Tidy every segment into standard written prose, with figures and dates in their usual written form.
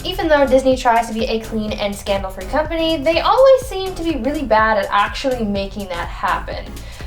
Even though Disney tries to be a clean and scandal-free company, they always seem to be really bad at actually making that happen.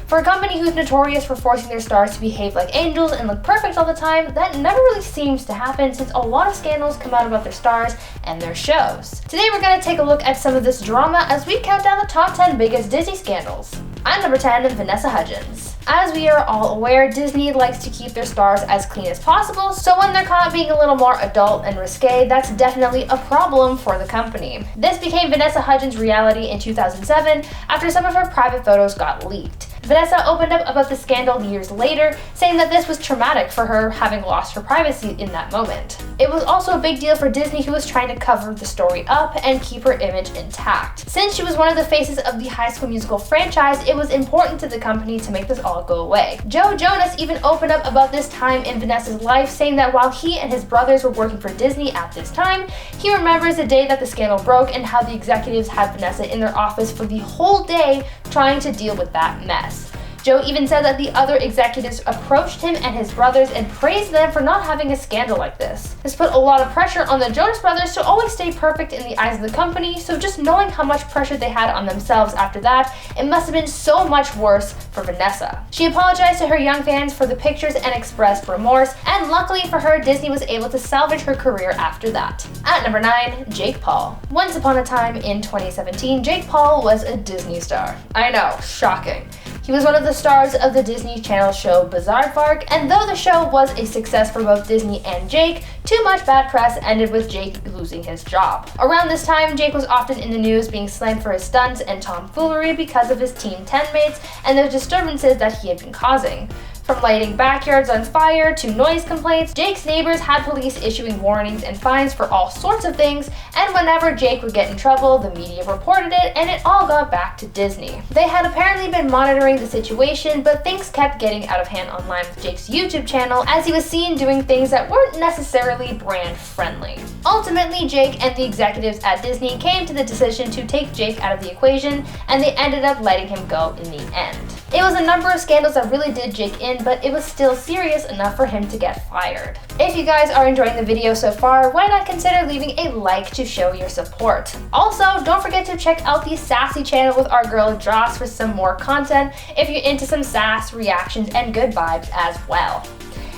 For a company who's notorious for forcing their stars to behave like angels and look perfect all the time, that never really seems to happen since a lot of scandals come out about their stars and their shows. Today we're going to take a look at some of this drama as we count down the top 10 biggest Disney scandals. At number 10, Vanessa Hudgens. As we are all aware, Disney likes to keep their stars as clean as possible, so when they're caught being a little more adult and risque, that's definitely a problem for the company. This became Vanessa Hudgens' reality in 2007 after some of her private photos got leaked. Vanessa opened up about the scandal years later, saying that this was traumatic for her, having lost her privacy in that moment. It was also a big deal for Disney, who was trying to cover the story up and keep her image intact. Since she was one of the faces of the High School Musical franchise, it was important to the company to make this all go away. Joe Jonas even opened up about this time in Vanessa's life, saying that while he and his brothers were working for Disney at this time, he remembers the day that the scandal broke and how the executives had Vanessa in their office for the whole day trying to deal with that mess. Joe even said that the other executives approached him and his brothers and praised them for not having a scandal like this. This put a lot of pressure on the Jonas brothers to always stay perfect in the eyes of the company, so just knowing how much pressure they had on themselves after that, it must have been so much worse for Vanessa. She apologized to her young fans for the pictures and expressed remorse, and luckily for her, Disney was able to salvage her career after that. At number 9, Jake Paul. Once upon a time in 2017, Jake Paul was a Disney star. I know, shocking. He was one of the stars of the Disney Channel show Biebers, and though the show was a success for both Disney and Jake, too much bad press ended with Jake losing his job. Around this time, Jake was often in the news being slammed for his stunts and tomfoolery because of his Team 10 mates and the disturbances that he had been causing. From lighting backyards on fire to noise complaints, Jake's neighbors had police issuing warnings and fines for all sorts of things, and whenever Jake would get in trouble, the media reported it, and it all got back to Disney. They had apparently been monitoring the situation, but things kept getting out of hand online with Jake's YouTube channel, as he was seen doing things that weren't necessarily brand friendly. Ultimately, Jake and the executives at Disney came to the decision to take Jake out of the equation, and they ended up letting him go in the end. It was a number of scandals that really did Jake in, but it was still serious enough for him to get fired. If you guys are enjoying the video so far, why not consider leaving a like to show your support? Also, don't forget to check out the Sassy channel with our girl Joss for some more content if you're into some sass, reactions, and good vibes as well.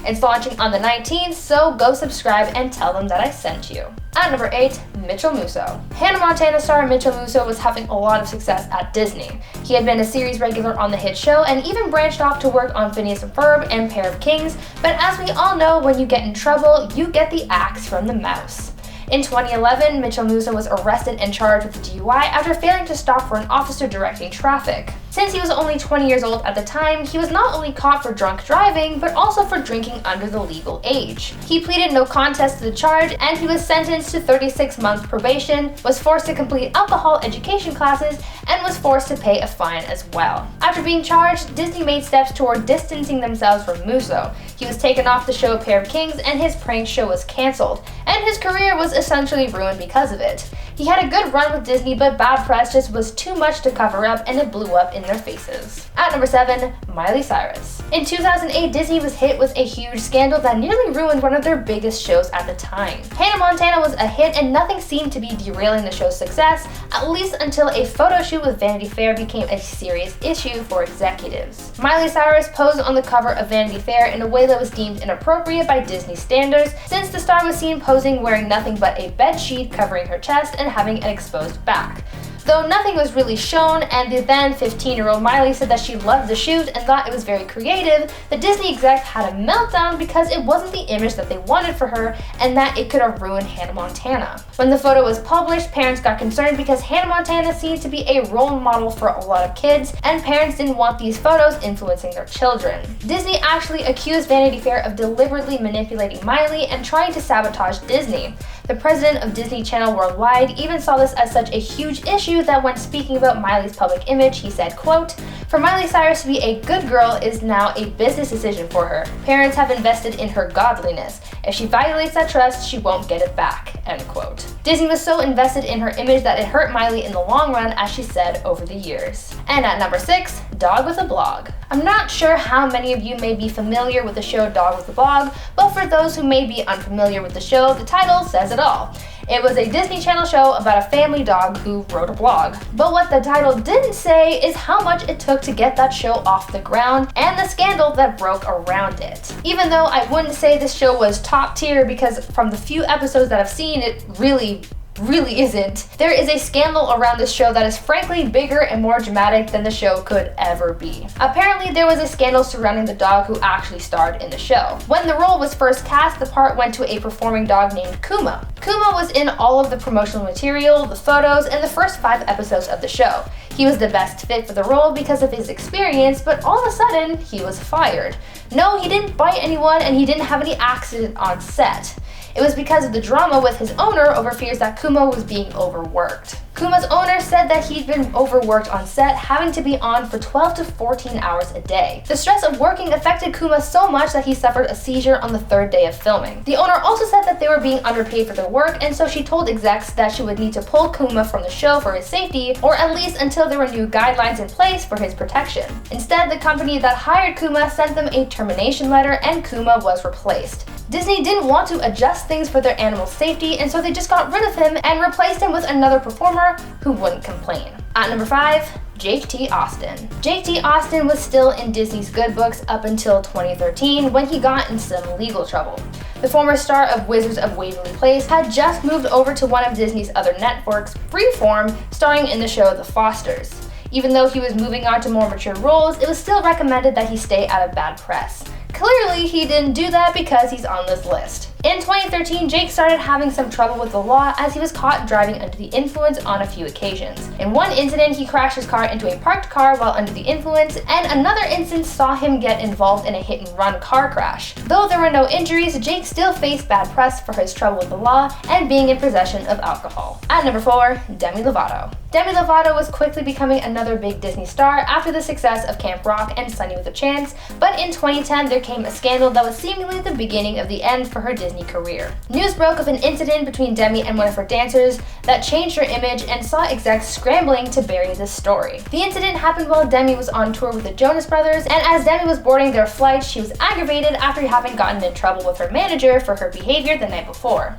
It's launching on the 19th, so go subscribe and tell them that I sent you. At number 8, Mitchell Musso. Hannah Montana star Mitchell Musso was having a lot of success at Disney. He had been a series regular on the hit show and even branched off to work on Phineas and Ferb and Pair of Kings, but as we all know, when you get in trouble, you get the axe from the mouse. In 2011, Mitchell Musso was arrested and charged with DUI after failing to stop for an officer directing traffic. Since he was only 20 years old at the time, he was not only caught for drunk driving, but also for drinking under the legal age. He pleaded no contest to the charge, and he was sentenced to 36 months probation, was forced to complete alcohol education classes, and was forced to pay a fine as well. After being charged, Disney made steps toward distancing themselves from Musso. He was taken off the show Pair of Kings, and his prank show was cancelled, and his career was essentially ruined because of it. He had a good run with Disney, but bad press just was too much to cover up, and it blew up in their faces. At number 7, Miley Cyrus. In 2008, Disney was hit with a huge scandal that nearly ruined one of their biggest shows at the time. Hannah Montana was a hit, and nothing seemed to be derailing the show's success, at least until a photo shoot with Vanity Fair became a serious issue for executives. Miley Cyrus posed on the cover of Vanity Fair in a way that was deemed inappropriate by Disney standards, since the star was seen posing wearing nothing but a bed sheet covering her chest and having an exposed back. Though nothing was really shown, and the then 15-year-old Miley said that she loved the shoot and thought it was very creative, the Disney exec had a meltdown because it wasn't the image that they wanted for her and that it could have ruined Hannah Montana. When the photo was published, parents got concerned because Hannah Montana seemed to be a role model for a lot of kids, and parents didn't want these photos influencing their children. Disney actually accused Vanity Fair of deliberately manipulating Miley and trying to sabotage Disney. The president of Disney Channel Worldwide even saw this as such a huge issue that when speaking about Miley's public image, he said, quote, "For Miley Cyrus to be a good girl is now a business decision for her. Parents have invested in her godliness. If she violates that trust, she won't get it back," end quote. Disney was so invested in her image that it hurt Miley in the long run, as she said over the years. And at number 6, Dog with a Blog. I'm not sure how many of you may be familiar with the show Dog with a Blog, but for those who may be unfamiliar with the show, the title says it all. It was a Disney Channel show about a family dog who wrote a blog. But what the title didn't say is how much it took to get that show off the ground and the scandal that broke around it. Even though I wouldn't say this show was top tier, because from the few episodes that I've seen, it really isn't. There is a scandal around this show that is frankly bigger and more dramatic than the show could ever be. Apparently, there was a scandal surrounding the dog who actually starred in the show. When the role was first cast, the part went to a performing dog named Kuma. Kuma was in all of the promotional material, the photos, and the first 5 episodes of the show. He was the best fit for the role because of his experience, but all of a sudden, he was fired. No, he didn't bite anyone, and he didn't have any accident on set. It was because of the drama with his owner over fears that Kuma was being overworked. Kuma's owner said that he'd been overworked on set, having to be on for 12 to 14 hours a day. The stress of working affected Kuma so much that he suffered a seizure on the 3rd day of filming. The owner also said that they were being underpaid for their work, and so she told execs that she would need to pull Kuma from the show for his safety, or at least until there were new guidelines in place for his protection. Instead, the company that hired Kuma sent them a termination letter, and Kuma was replaced. Disney didn't want to adjust things for their animal's safety, and so they just got rid of him and replaced him with another performer who wouldn't complain. At number 5, Jake T. Austin. Jake T. Austin was still in Disney's good books up until 2013 when he got in some legal trouble. The former star of Wizards of Waverly Place had just moved over to one of Disney's other networks, Freeform, starring in the show The Fosters. Even though he was moving on to more mature roles, it was still recommended that he stay out of bad press. Clearly, he didn't do that because he's on this list. In 2013, Jake started having some trouble with the law as he was caught driving under the influence on a few occasions. In one incident, he crashed his car into a parked car while under the influence, and another instance saw him get involved in a hit-and-run car crash. Though there were no injuries, Jake still faced bad press for his trouble with the law and being in possession of alcohol. At number 4, Demi Lovato. Demi Lovato was quickly becoming another big Disney star after the success of Camp Rock and Sunny with a Chance, but in 2010 there came a scandal that was seemingly the beginning of the end for her Disney career. News broke of an incident between Demi and one of her dancers that changed her image and saw execs scrambling to bury this story. The incident happened while Demi was on tour with the Jonas Brothers, and as Demi was boarding their flight, she was aggravated after having gotten in trouble with her manager for her behavior the night before.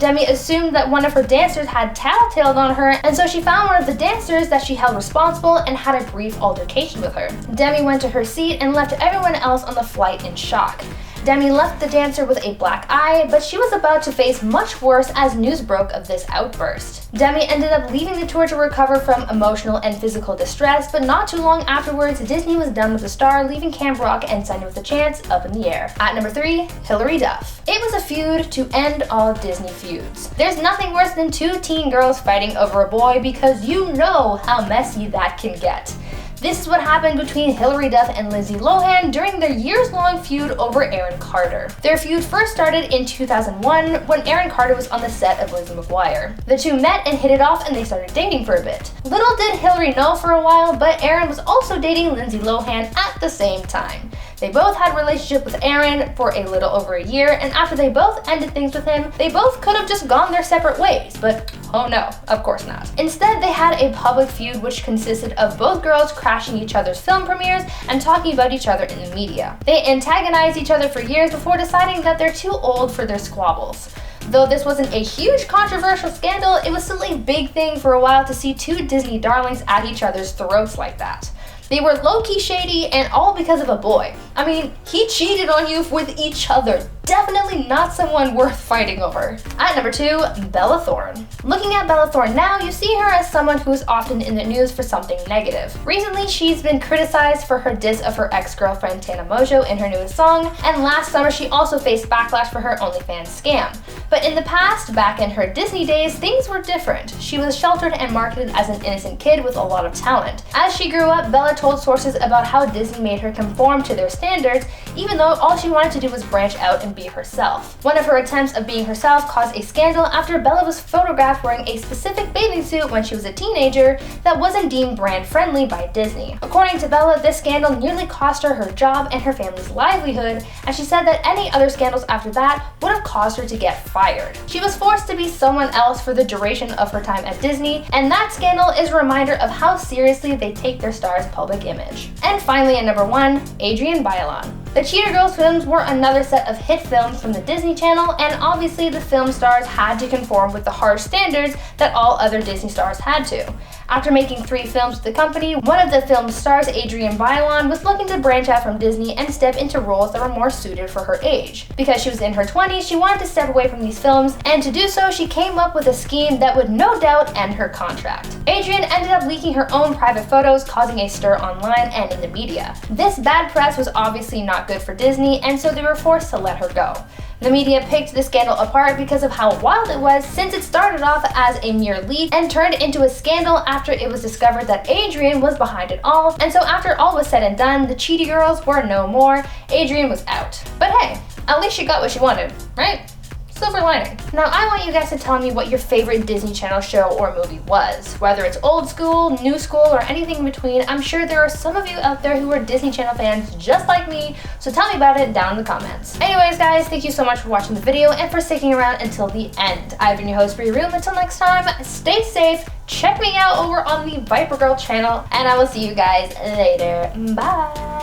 Demi assumed that one of her dancers had tattletailed on her, and so she found one of the dancers that she held responsible and had a brief altercation with her. Demi went to her seat and left everyone else on the flight in shock. Demi left the dancer with a black eye, but she was about to face much worse as news broke of this outburst. Demi ended up leaving the tour to recover from emotional and physical distress, but not too long afterwards, Disney was done with the star, leaving Camp Rock and Sunny with a Chance up in the air. At number 3, Hilary Duff. It was a feud to end all Disney feuds. There's nothing worse than 2 teen girls fighting over a boy, because you know how messy that can get. This is what happened between Hilary Duff and Lindsay Lohan during their years-long feud over Aaron Carter. Their feud first started in 2001 when Aaron Carter was on the set of Lizzie McGuire. The two met and hit it off, and they started dating for a bit. Little did Hilary know for a while, but Aaron was also dating Lindsay Lohan at the same time. They both had a relationship with Aaron for a little over a year, and after they both ended things with him, they both could have just gone their separate ways, but oh no, of course not. Instead, they had a public feud which consisted of both girls crashing each other's film premieres and talking about each other in the media. They antagonized each other for years before deciding that they're too old for their squabbles. Though this wasn't a huge controversial scandal, it was still a big thing for a while to see 2 Disney darlings at each other's throats like that. They were low-key shady, and all because of a boy. I mean, he cheated on you with each other. Definitely not someone worth fighting over. At number 2, Bella Thorne. Looking at Bella Thorne now, you see her as someone who is often in the news for something negative. Recently, she's been criticized for her diss of her ex-girlfriend Tana Mongeau in her newest song, and last summer she also faced backlash for her OnlyFans scam. But in the past, back in her Disney days, things were different. She was sheltered and marketed as an innocent kid with a lot of talent. As she grew up, Bella told sources about how Disney made her conform to their standards, even though all she wanted to do was branch out and be herself. One of her attempts of being herself caused a scandal after Bella was photographed wearing a specific bathing suit when she was a teenager that wasn't deemed brand friendly by Disney. According to Bella, this scandal nearly cost her her job and her family's livelihood, and she said that any other scandals after that would have caused her to get fired. She was forced to be someone else for the duration of her time at Disney, and that scandal is a reminder of how seriously they take their stars' public image. And finally, at number 1, Adrienne Bailon. The Cheetah Girls films were another set of hit films from the Disney Channel, and obviously the film stars had to conform with the harsh standards that all other Disney stars had to. After making 3 films with the company, one of the film's stars, Adrienne Bailon, was looking to branch out from Disney and step into roles that were more suited for her age. Because she was in her 20s, she wanted to step away from these films, and to do so, she came up with a scheme that would no doubt end her contract. Adrienne ended up leaking her own private photos, causing a stir online and in the media. This bad press was obviously not good for Disney, and so they were forced to let her go. The media picked the scandal apart because of how wild it was, since it started off as a mere leak and turned into a scandal after it was discovered that Adrienne was behind it all. And so after all was said and done, the Cheetah Girls were no more, Adrienne was out. But hey, at least she got what she wanted, right? Silver lining. Now I want you guys to tell me what your favorite Disney Channel show or movie was. Whether it's old school, new school, or anything in between, I'm sure there are some of you out there who are Disney Channel fans just like me, so tell me about it down in the comments. Anyways guys, thank you so much for watching the video and for sticking around until the end. I've been your host, Bree Room. Until next time, stay safe, check me out over on the Viper Girl channel, and I will see you guys later. Bye!